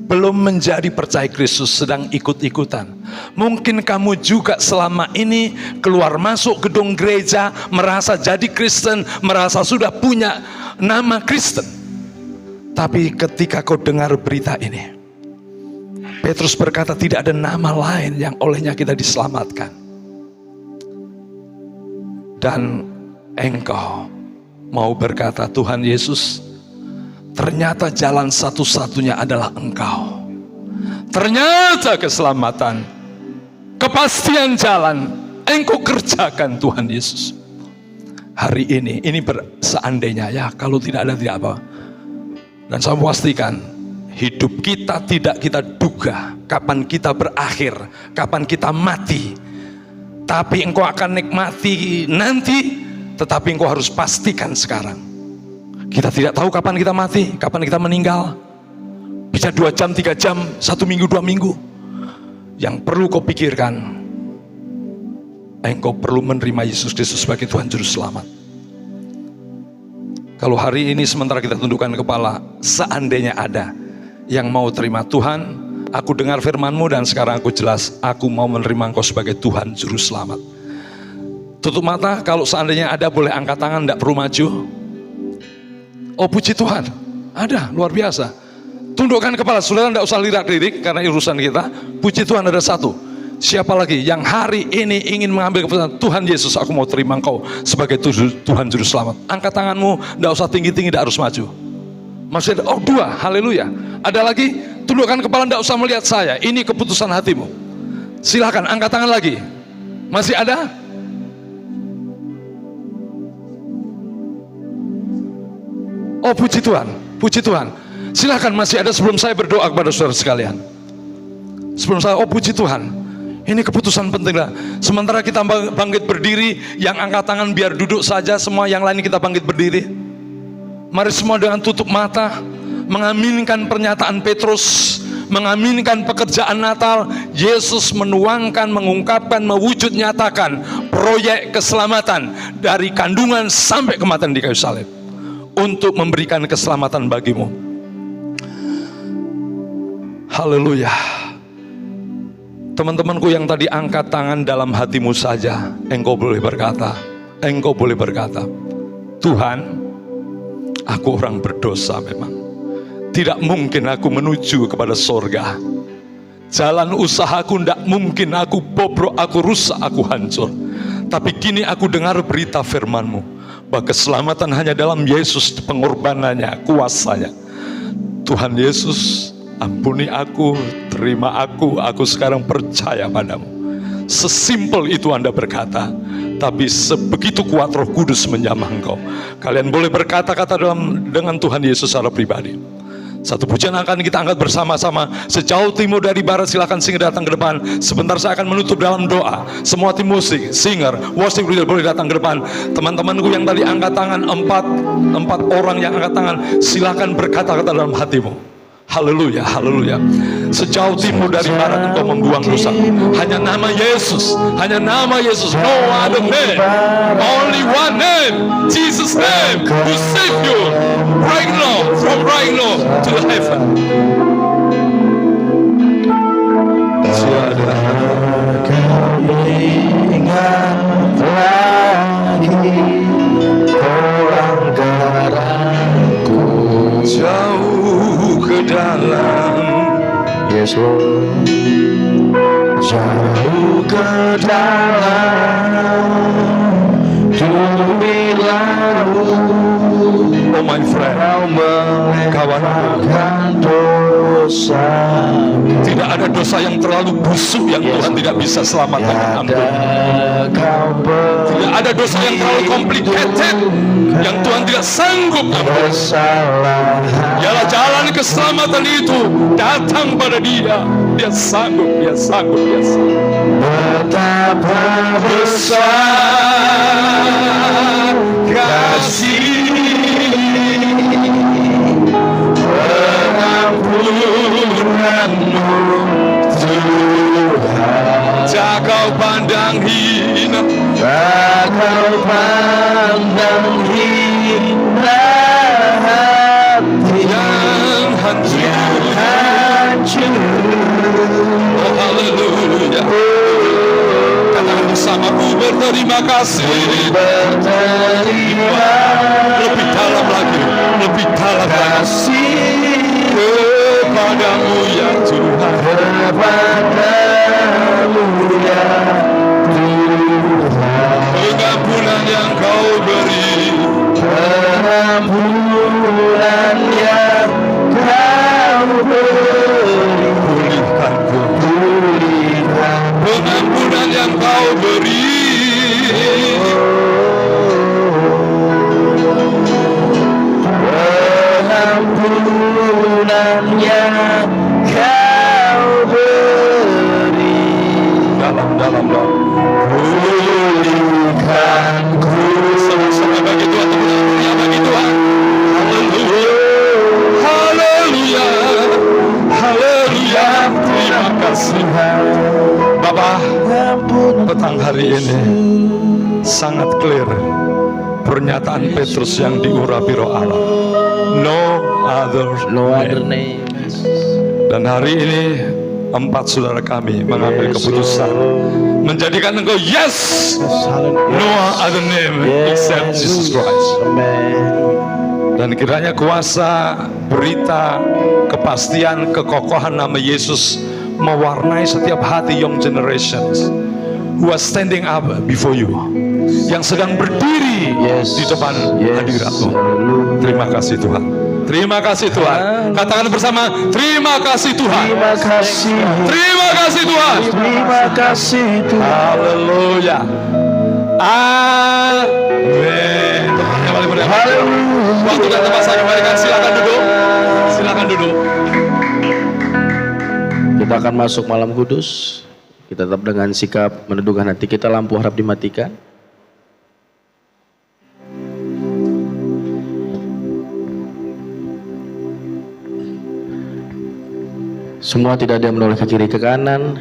A: belum menjadi percaya Kristus, sedang ikut-ikutan. Mungkin kamu juga selama ini keluar masuk gedung gereja, merasa jadi Kristen, merasa sudah punya nama Kristen. Tapi ketika kau dengar berita ini, Petrus berkata tidak ada nama lain yang olehnya kita diselamatkan. Dan engkau mau berkata, Tuhan Yesus, ternyata jalan satu-satunya adalah Engkau. Ternyata keselamatan, kepastian jalan, Engkau kerjakan Tuhan Yesus. Hari ini seandainya ya, kalau tidak ada tidak apa. Dan saya pastikan, hidup kita tidak kita duga kapan kita berakhir, kapan kita mati. Tapi engkau akan nikmati nanti, tetapi engkau harus pastikan sekarang. Kita tidak tahu kapan kita mati, kapan kita meninggal. Bisa 2 jam, 3 jam, 1 minggu, 2 minggu. Yang perlu kau pikirkan, engkau perlu menerima Yesus Kristus sebagai Tuhan Juru Selamat. Kalau hari ini sementara kita tundukkan kepala, seandainya ada yang mau terima Tuhan, aku dengar firman-Mu dan sekarang aku jelas, aku mau menerima Engkau sebagai Tuhan Juru Selamat. Tutup mata, kalau seandainya ada boleh angkat tangan, tidak perlu maju. Oh puji Tuhan, ada, luar biasa. Tundukkan kepala, saudara tidak usah lirak-lirik karena urusan kita. Puji Tuhan, ada satu. Siapa lagi yang hari ini ingin mengambil keputusan, Tuhan Yesus aku mau terima Engkau sebagai Tuhan Juru Selamat. Angkat tanganmu, tidak usah tinggi-tinggi, tidak harus maju. Masih ada, oh 2, haleluya. Ada lagi, tundukkan kepala, tidak usah melihat saya. Ini keputusan hatimu. Silakan, angkat tangan lagi. Masih ada? Oh puji Tuhan, puji Tuhan. Silakan, masih ada sebelum saya berdoa kepada saudara sekalian. Sebelum saya, oh puji Tuhan, ini keputusan penting lah. Sementara kita bangkit berdiri, yang angkat tangan biar duduk saja, semua yang lain kita bangkit berdiri. Mari semua dengan tutup mata, mengaminkan pernyataan Petrus, mengaminkan pekerjaan Natal. Yesus menuangkan, mengungkapkan, mewujud nyatakan proyek keselamatan dari kandungan sampai kematian di kayu salib, untuk memberikan keselamatan bagimu. Haleluya. Teman-temanku yang tadi angkat tangan, dalam hatimu saja engkau boleh berkata, Tuhan, aku orang berdosa memang. Tidak mungkin aku menuju kepada sorga. Jalan usahaku tidak mungkin, aku bobrok, aku rusak, aku hancur. Tapi kini aku dengar berita firman-Mu, bahwa keselamatan hanya dalam Yesus, pengorbanannya, kuasanya. Tuhan Yesus, ampuni aku, terima aku sekarang percaya padamu. Sesimpel itu Anda berkata, tapi sebegitu kuat Roh Kudus menjamah engkau. Kalian boleh berkata-kata dengan Tuhan Yesus secara pribadi. Satu pujian akan kita angkat bersama-sama. Sejauh timur dari barat silakan singer datang ke depan. Sebentar saya akan menutup dalam doa. Semua tim musik, singer, worship leader boleh datang ke depan. Teman-temanku yang tadi angkat tangan, empat orang yang angkat tangan, silakan berkata-kata dalam hatimu. Haleluya, haleluya. Sejauh timur dari barat engkau membuang dosa. Hanya nama Yesus, hanya nama Yesus. No other name, only one name, Jesus name, who save you right now, from right now to the heaven. Tiada kau ingat lagi pelanggaranku, jauh ke dalam, yes Lord, jauh ke dalam bumi lalu. Oh my friend, kawanku, dosa Tidak ada dosa yang terlalu busuk yang Tuhan tidak bisa selamatkan dan ampuni. Tidak ada dosa yang terlalu complicated yang Tuhan tidak sanggup ampuni. Ialah jalan keselamatan itu datang pada Dia. Dia sanggup, Dia sanggup, Dia sanggup.
B: Betapa besar kasih pengampunanmu Tuhan.
A: Tak kau pandang hina,
B: Tak kau pandang hina hati
A: yang hancur. Oh haleluya. Katakan bersamaku, berterima kasih.
B: Berterima
A: Lebih dalam lagi, lebih dalam lagi.
B: kasih
A: Kepadamu ya Tuhan.
B: kepadamu ya Tuhan.
A: Pengampunan yang kau beri,
B: Pengampunan yang kau beri,
A: pulihkanku. Pengampunan yang kau beri,
B: pengampunan yang kau beri,
A: dalam
B: pulihkanku.
A: sama-sama bagi Tuhan, teman-teman bagi Tuhan. Haleluya, haleluya, terima kasih. Bapak, petang hari ini sangat clear pernyataan Petrus yang diurapi Roh Allah. No other name. Dan hari ini 4 saudara kami mengambil keputusan menjadikan engkau yes, no other name except Jesus Christ. Dan kiranya kuasa, berita, kepastian, kekokohan nama Yesus mewarnai setiap hati young generations who are standing up before you, yang sedang berdiri di depan hadirat-Mu. Terima kasih Tuhan. Terima kasih Tuhan. Katakan bersama, terima kasih Tuhan.
B: Terima kasih,
A: Terima kasih Tuhan.
B: terima kasih Tuhan.
A: Haleluya. Amin. Tuhannya paling berdekat. Waktu dan tempat saya kembalikan. Silakan duduk. Silakan duduk.
B: Kita akan masuk malam kudus. Kita tetap dengan sikap menundukkan hati kita. Lampu harap dimatikan. Semua tidak ada yang menoleh ke kiri ke kanan.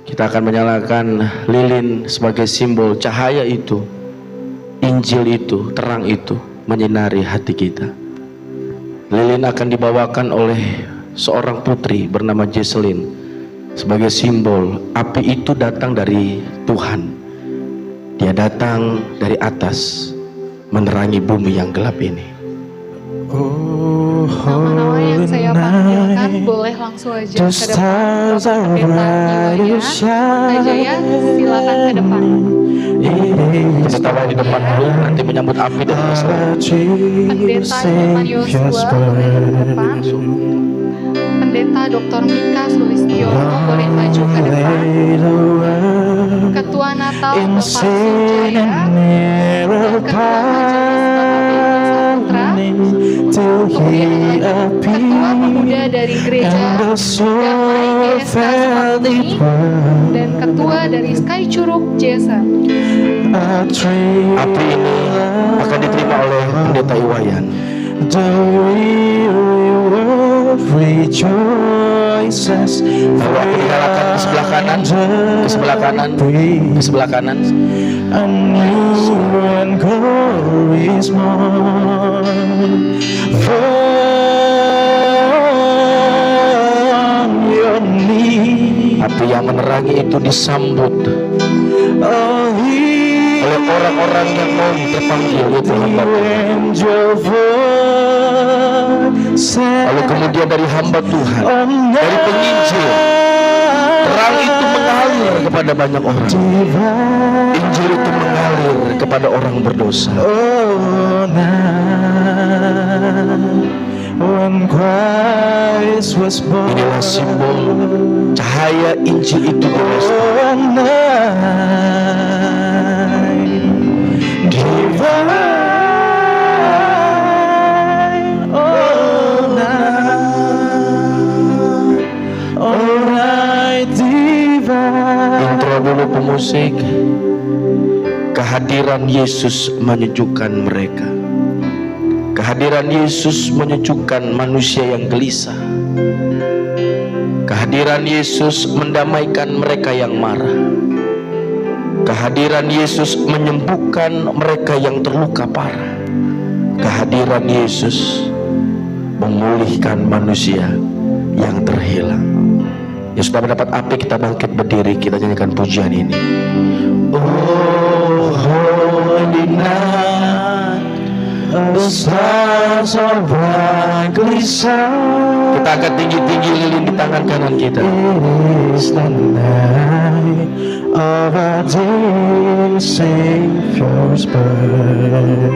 B: Kita akan menyalakan lilin sebagai simbol cahaya itu, Injil itu, terang itu menyinari hati kita. Lilin akan dibawakan oleh seorang putri bernama Jesselyn sebagai simbol api itu datang dari Tuhan. Dia datang dari atas menerangi bumi yang gelap ini.
C: Nama-nama yang saya panggilkan boleh langsung aja ke depan. Pendeta Jaya, silakan ke depan.
B: Pendeta di depan dulu, nanti menyambut api dan masalah.
C: Pendeta Iman Yosua boleh ke depan. Pendeta Dr. Mika Sulistiono boleh maju ke depan. Ketua Natal Bapak Sujaya, Ketua Majelis Bapak Saputra, kemudian Ketua Pemuda dari Gereja Damai GSK Sukabumi, dan Ketua dari Sky Curug Jason.
B: Api ini akan diterima oleh Pendeta Iwayan. Lalu aku dinyalakan ke sebelah kanan, ke sebelah kanan, ke sebelah kanan. Api yang menerangi itu disambut oleh orang-orang yang mau terpanggil itu hamba Tuhan. Lalu kemudian dari hamba Tuhan, dari penginjil, terang itu mengalir kepada banyak orang. Injil itu mengalir kepada orang berdosa.
D: when Christ was born.
B: Inilah simbol cahaya Injil itu
D: Oh, night divine. Oh, night divine.
B: Intro dulu pemusik. Kehadiran Yesus menyejukkan mereka. Kehadiran Yesus menyejukkan manusia yang gelisah. Kehadiran Yesus mendamaikan mereka yang marah. Kehadiran Yesus menyembuhkan mereka yang terluka parah. Kehadiran Yesus memulihkan manusia yang terhilang. Ya, sudah mendapat api, kita bangkit berdiri, kita nyanyikan pujian ini.
D: Oh, holy night, the stars are brightly shine.
B: Kita angkat tinggi-tinggi lilin di tangan kanan kita.
D: It is the night of our dear Savior's birth.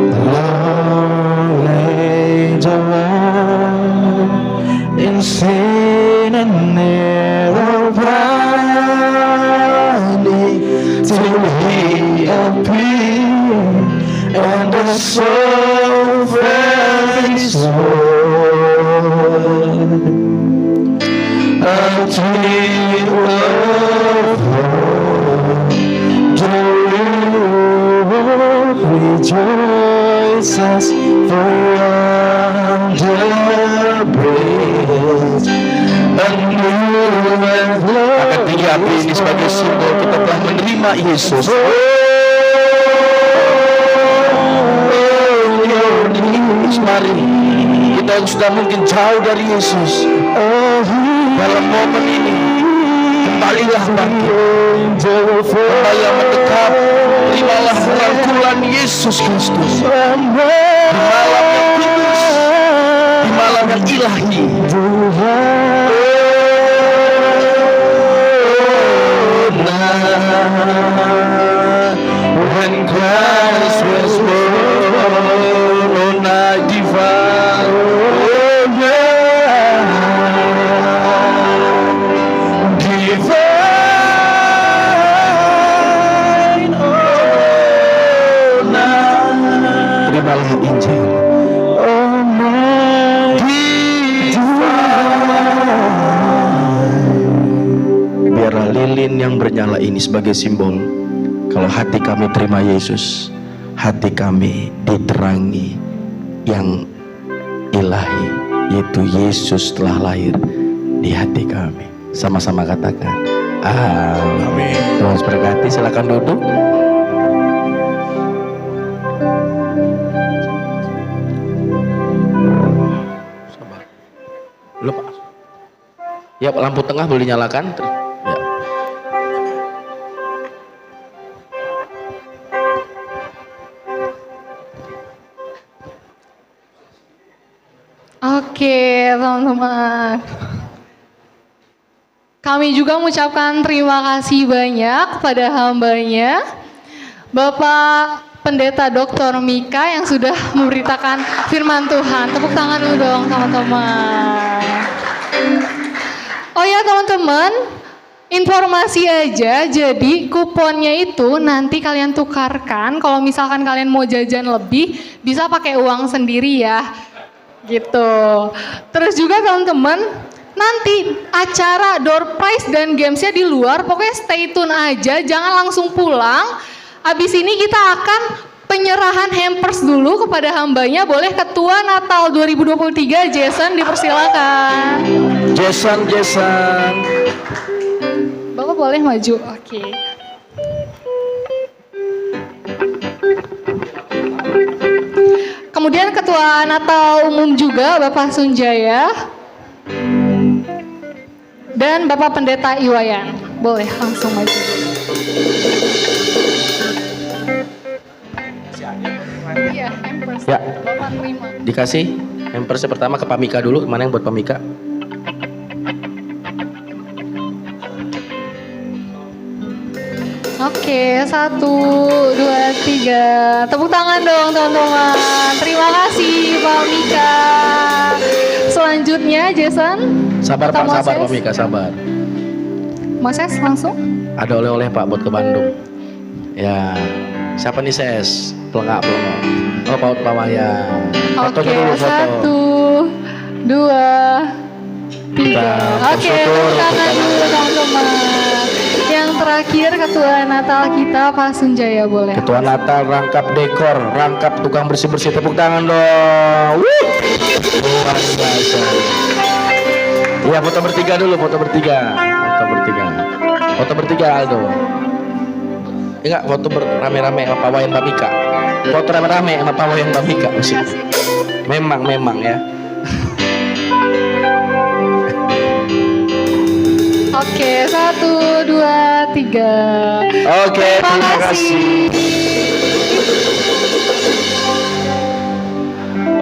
D: Long laid around in sin and error blinding, till He appeared, and the soul felt His word. A thrill of hope, the Lord rejoices, for yonder breaks a new and
B: Angkat tinggi api ini sebagai simbol kita telah menerima Yesus. Mari kita yang sudah mungkin jauh dari Yesus, dalam momen ini kembalilah bangkit, kembalilah mendekat, terimalah rangkulan Yesus Kristus di malam yang kudus, di malam yang ilahi.
D: when Christ was born, oh night divine, oh night divine, oh night.
B: Terimalah Injil.
D: Oh night divine.
B: Biarlah lilin yang bernyala ini sebagai simbol kalau hati kami terima Yesus, hati kami diterangi yang ilahi, yaitu Yesus telah lahir di hati kami. Sama-sama katakan amin. Tuhan berkati, silakan duduk. Lupa. Ya, lampu tengah boleh dinyalakan. Ya.
C: Oke, teman-teman. Kami juga mengucapkan terima kasih banyak kepada hambanya, Bapak Pendeta Dr. Mika yang sudah memberitakan firman Tuhan. Tepuk tangan dulu dong, teman-teman. Oh ya, teman-teman, informasi aja, jadi kuponnya itu nanti kalian tukarkan. Kalau misalkan kalian mau jajan lebih, bisa pakai uang sendiri ya. Gitu. Terus juga teman-teman, nanti acara door prize dan gamesnya di luar, pokoknya stay tune aja, jangan langsung pulang. Abis ini kita akan penyerahan hampers dulu kepada hambanya. Boleh Ketua Natal 2023 Jason dipersilakan.
B: Jason.
C: Bapak boleh maju, oke. Kemudian Ketua Natal Umum juga Bapak Sunjaya dan Bapak Pendeta Iwayan. Boleh langsung maju. Iya, hampers.
B: Ya.
C: Bapak terima.
B: Dikasih hampersnya pertama ke Pamika dulu. Mana yang buat Pamika?
C: Oke, 1, 2, 3. Tepuk tangan dong teman-teman. Terima kasih Pak Mika. Selanjutnya Jason.
B: Sabar
C: atau
B: Pak, sabar
C: Moses?
B: Pak Mika, sabar.
C: Moses langsung.
B: Ada oleh-oleh Pak buat ke Bandung. Ya, siapa nih Ses? Pelengak. Oh, Paut Pawaya.
C: Oke,
B: Fotonya dulu, foto.
C: 1, 2, 3.
B: Kita
C: Oke,
B: bersyukur,
C: tepuk tangan
B: kita
C: dulu teman-teman. Yang terakhir Ketua Natal kita Pak Sunjaya boleh.
B: Ketua Natal, rangkap dekor, rangkap tukang bersih-bersih, tepuk tangan dong. Wuh! Luar biasa. Iya, foto bertiga dulu, foto bertiga. Foto bertiga Aldo. Enggak, foto rame-rame sama Pak Wayan Pak Mika. Foto rame-rame sama Pak Wayan Pak Mika maksudnya. Memang ya.
C: Oke, 1, 2, 3.
B: Oke, terima kasih.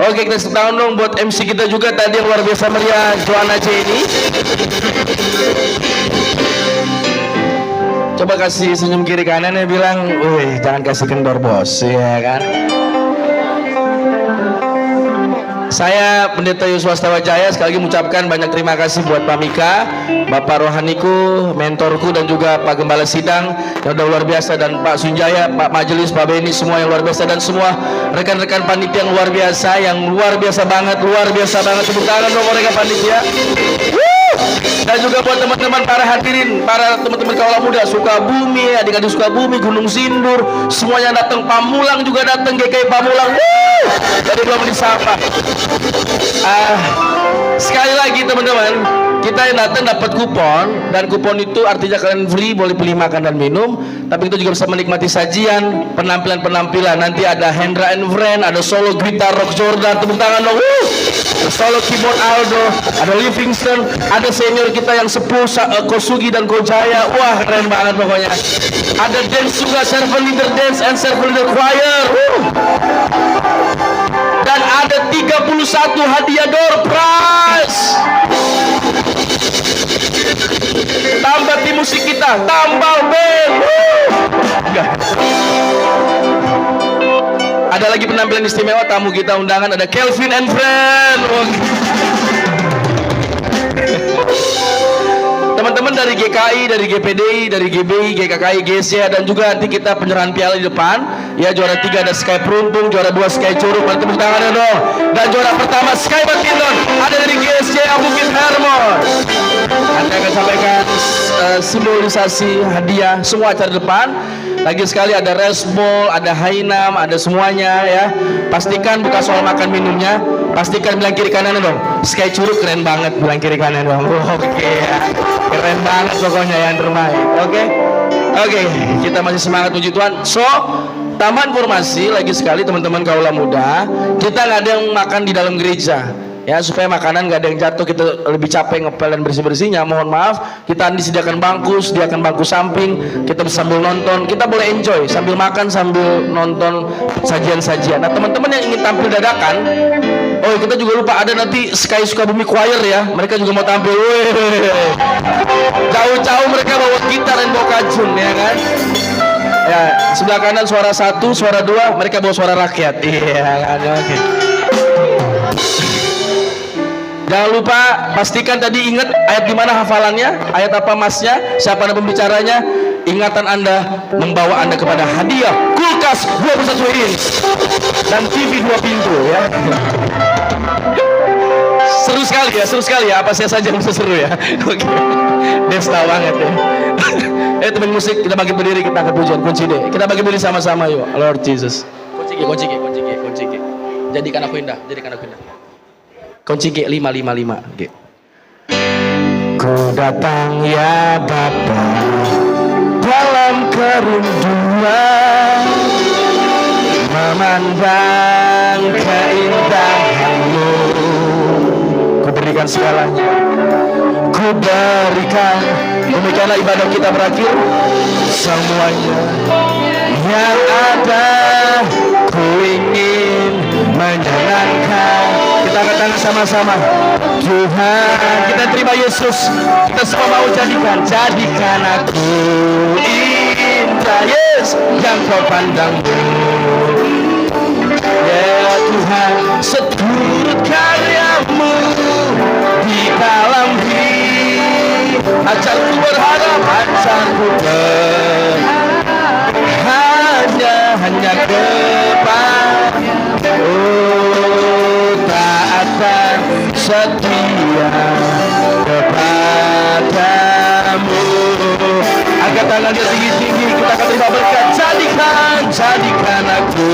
B: Oke, kita tepuk tangan dong buat MC kita juga tadi yang luar biasa meriah, Joanna Jenny. Coba kasih senyum kiri kanan ya, bilang, wih jangan kasih kendor bos, ya kan. Saya Pendeta Yuswa Stawajaya sekali lagi mengucapkan banyak terima kasih buat Pak Mika, Bapak rohaniku, mentorku, dan juga Pak Gembala Sidang yang udah luar biasa, dan Pak Sunjaya, Pak Majelis, Pak Beni, semua yang luar biasa, dan semua rekan-rekan panitia yang luar biasa banget, tepuk tangan dong mereka panitia. Dan juga buat teman-teman para hadirin, para teman-teman kaula muda Sukabumi, adik-adik Sukabumi, Gunung Sindur, semuanya datang, Pamulang juga datang, GKI Pamulang. Tadi belum disapa. Sekali lagi teman-teman, kita yang datang dapat kupon, dan kupon itu artinya kalian free, boleh beli makan dan minum, tapi kita juga bisa menikmati sajian, penampilan-penampilan. Nanti ada Hendra and Friend, ada solo gitar Rock Jordan, tepuk tangan dong. Ada solo keyboard Aldo, ada Livingston, ada senior kita yang sepuh Kosugi dan Kojaya. Wah, keren banget pokoknya. Ada dance juga, servant leader dance and servant leader choir. Dan ada 31 hadiah door prize. Tambah tim musik kita, tambah band. Ada lagi penampilan istimewa, tamu kita undangan, ada Kelvin and Friend. Teman-teman dari GKI, dari GPDI, dari GBI, GKKI, GSC, dan juga nanti kita penyerahan piala di depan. Ya, juara 3 ada Sky Peruntung, juara 2 Sky Curug, mari tepuk tangannya dong. Dan juara pertama Sky Batindon ada dari GSC Bukit Hermon. Nanti akan sampaikan simbolisasi hadiah semua acara depan. Lagi sekali ada Resbol, ada Hainam, ada semuanya ya. Pastikan bukan soal makan minumnya, pastikan bilang kiri kanan dong. Sky Curug keren banget, bilang kiri kanan dong. Oke ya. Keren banget pokoknya yang terbaik. Oke, kita masih semangat puji Tuhan. So, tambahan informasi lagi sekali teman-teman kaula muda, kita nggak ada yang makan di dalam gereja. Ya, supaya makanan nggak ada yang jatuh, kita lebih capek ngepel dan bersih-bersihnya, mohon maaf. Kita disediakan bangku, sediakan bangku samping, kita bisa sambil nonton, kita boleh enjoy sambil makan, sambil nonton sajian-sajian. Nah, teman-teman yang ingin tampil dadakan, oh kita juga lupa ada nanti Sky Sukabumi Choir ya, mereka juga mau tampil. Jauh-jauh mereka bawa gitar dan bawa kajun ya kan. Ya, sebelah kanan suara 1, suara 2, mereka bawa suara rakyat. Iya kan, oke. Jangan lupa pastikan tadi ingat ayat di mana hafalannya, ayat apa masnya, siapa nama pembicaranya. Ingatan Anda membawa Anda kepada hadiah kulkas 21 inch dan TV 2 pintu ya. Seru sekali ya, apa saja yang bisa seru ya. Oke. Desta banget ya. Teman musik, kita bagi berdiri, kita angkat pujian kunci deh. Kita bagi berdiri sama-sama yuk. Lord Jesus. Kunci. Jadikan aku indah. Kunci G 555 G. Ku datang ya Bapa dalam kerinduan, memandang keindahan-Mu. Ku berikan segalanya, ku berikan. Demikianlah ibadah kita berakhir. Semuanya yang ada ku ingin menyenangkan. Kita angkat tangan sama-sama. Tuhan, kita terima Yesus. Kita semua mau jadikan aku indah Yesus yang kau pandang. Ya Tuhan, seturut karyamu di dalam diri. Ajarku berharap, ajarku hanya kepada taat dan setia kepadamu. Angkat tangannya tinggi-tinggi, kita akan terima berkat. Jadikan aku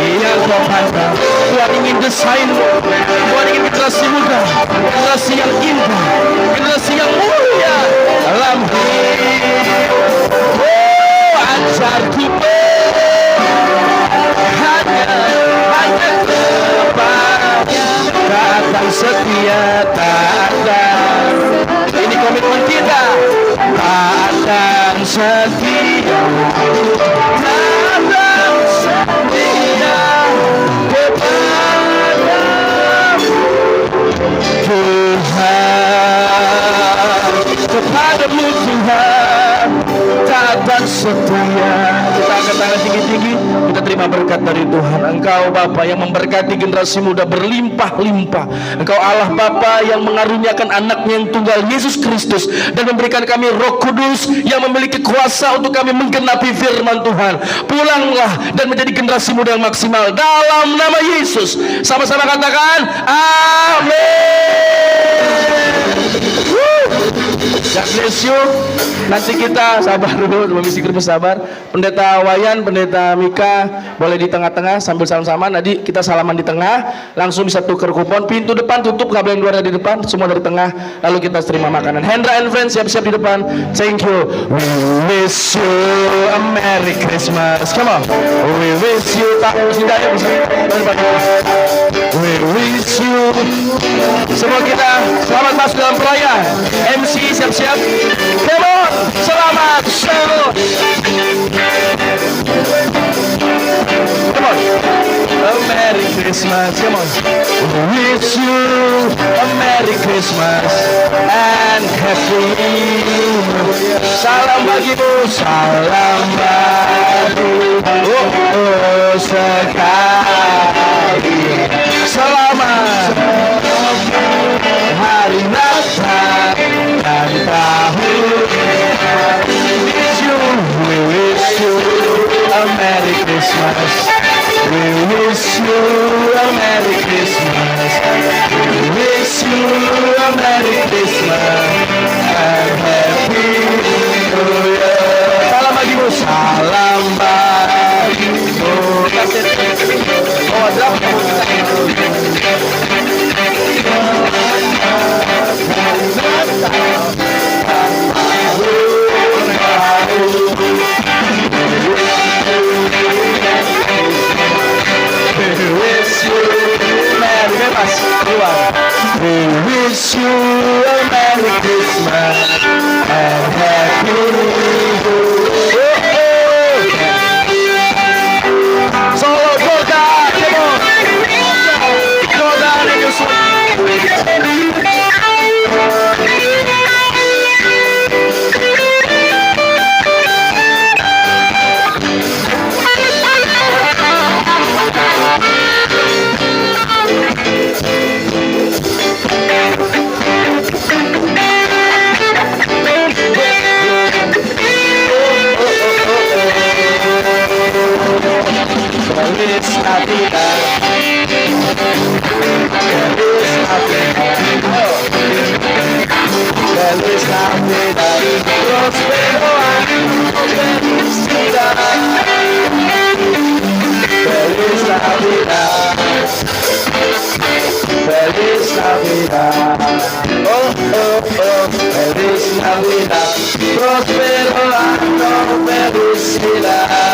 B: yang kau pandang. Tuhan ingin desainmu. Tuhan ingin generasi muda, generasi yang indah, generasi yang mulia dalam hidup. Ajarku hanya kepada kata setia, tak ada. Ini komitmen kita, tak dan setia, tak dan setia kepada Tuhan, kepadamu Tuhan, tak dan setia. Kita angkat tangan tinggi-tinggi, kita terima berkat dari Tuhan. Engkau Bapa yang memberkati generasi muda berlimpah-limpah. Engkau Allah Bapa yang mengaruniakan anaknya yang tunggal Yesus Kristus dan memberikan kami Roh Kudus yang memiliki kuasa untuk kami menggenapi firman Tuhan. Pulanglah dan menjadi generasi muda yang maksimal dalam nama Yesus. Sama-sama katakan amin. God bless you. Nanti kita sabar dulu, misi grup sabar. Pendeta Wayan, Pendeta Mika boleh di tengah-tengah sambil salam-salaman. Nanti kita salaman di tengah, langsung bisa tukar kupon. Pintu depan tutup, nggak boleh yang luar dari depan, semua dari tengah. Lalu kita terima makanan. Hendra and friends siap-siap di depan. Thank you. We wish you a Merry Christmas. Come on. We wish you. We wish you. Semua kita selamat masuk dalam perayaan. MC siap-siap. Come on. Selamat selamat. Come on. A Merry Christmas. Come on. We wish you a Merry Christmas and Happy New Year. Salam bagimu, salam bagimu. Oh, sekali. Selamat hari Natal dan tahun. We wish you a Merry Christmas. We wish you a Merry Christmas. We wish you a Merry Christmas and Happy New Year. Salam bagimu, salam bagimu. Oh, ada we wish you a Merry Christmas and Happy New Year. Solo Golda, come on. Golda in your soul. Feliz Navidad. Feliz Navidad. Feliz Navidad. Prospero año. Felicidad. Feliz Navidad. Feliz Navidad. Oh, oh, oh. Feliz Navidad. Prospero año. Felicidad.